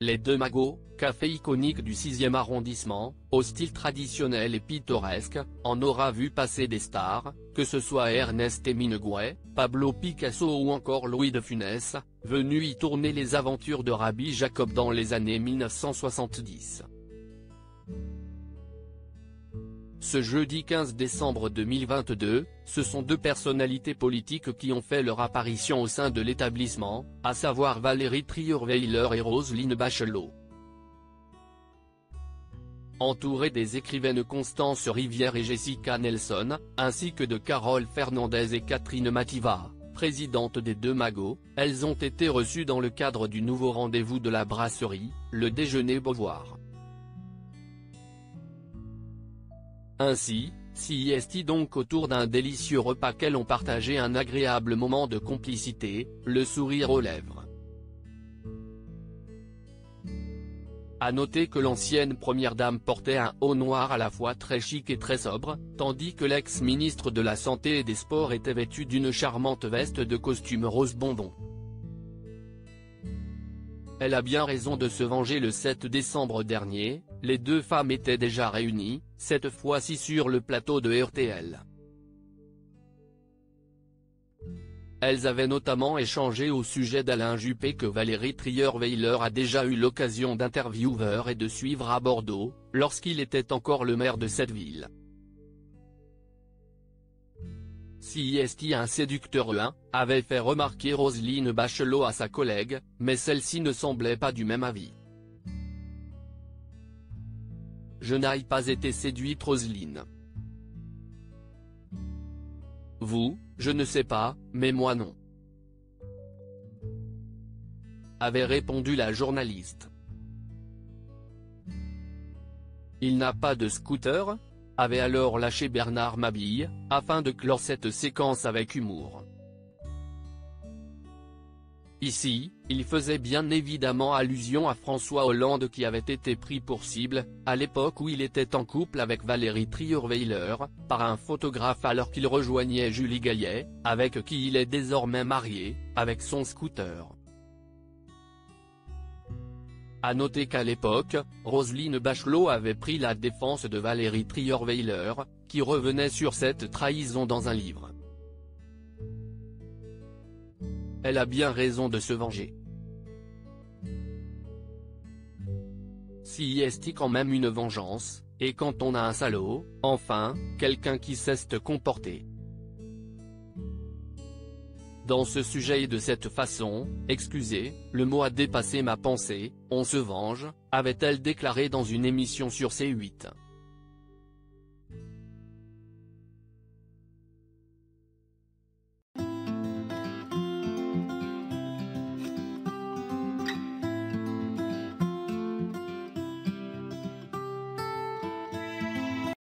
Les Deux Magots, café iconique du 6e arrondissement, au style traditionnel et pittoresque, en aura vu passer des stars, que ce soit Ernest Hemingway, Pablo Picasso ou encore Louis de Funès, venus y tourner les aventures de Rabbi Jacob dans les années 1970. Ce jeudi 15 décembre 2022, ce sont deux personnalités politiques qui ont fait leur apparition au sein de l'établissement, à savoir Valérie Trierweiler et Roselyne Bachelot. Entourés des écrivaines Constance Rivière et Jessica Nelson, ainsi que de Carole Fernandez et Catherine Mativa, présidentes des Deux Magots, elles ont été reçues dans le cadre du nouveau rendez-vous de la brasserie, le déjeuner Beauvoir. Ainsi, s'y est donc autour d'un délicieux repas qu'elles ont partagé un agréable moment de complicité, le sourire aux lèvres. À noter que l'ancienne première dame portait un haut noir à la fois très chic et très sobre, tandis que l'ex-ministre de la Santé et des Sports était vêtu d'une charmante veste de costume rose bonbon. Elle a bien raison de se venger. Le 7 décembre dernier, les deux femmes étaient déjà réunies, cette fois-ci sur le plateau de RTL. Elles avaient notamment échangé au sujet d'Alain Juppé que Valérie Trierweiler a déjà eu l'occasion d'interviewer et de suivre à Bordeaux, lorsqu'il était encore le maire de cette ville. Si un séducteur avait fait remarquer Roselyne Bachelot à sa collègue, mais celle-ci ne semblait pas du même avis. Je n'ai pas été séduite Roselyne. Vous, je ne sais pas, mais moi non. Avait répondu la journaliste. Il n'a pas de scooter ? Avait alors lâché Bernard Mabille, afin de clore cette séquence avec humour. Ici, il faisait bien évidemment allusion à François Hollande qui avait été pris pour cible, à l'époque où il était en couple avec Valérie Trierweiler, par un photographe alors qu'il rejoignait Julie Gaillet, avec qui il est désormais marié, avec son scooter. À noter qu'à l'époque, Roselyne Bachelot avait pris la défense de Valérie Trierweiler, qui revenait sur cette trahison dans un livre. Elle a bien raison de se venger. Si est quand même une vengeance, et quand on a un salaud, enfin, quelqu'un qui sait se comporter. Dans ce sujet et de cette façon, excusez, le mot a dépassé ma pensée, on se venge, avait-elle déclaré dans une émission sur C8.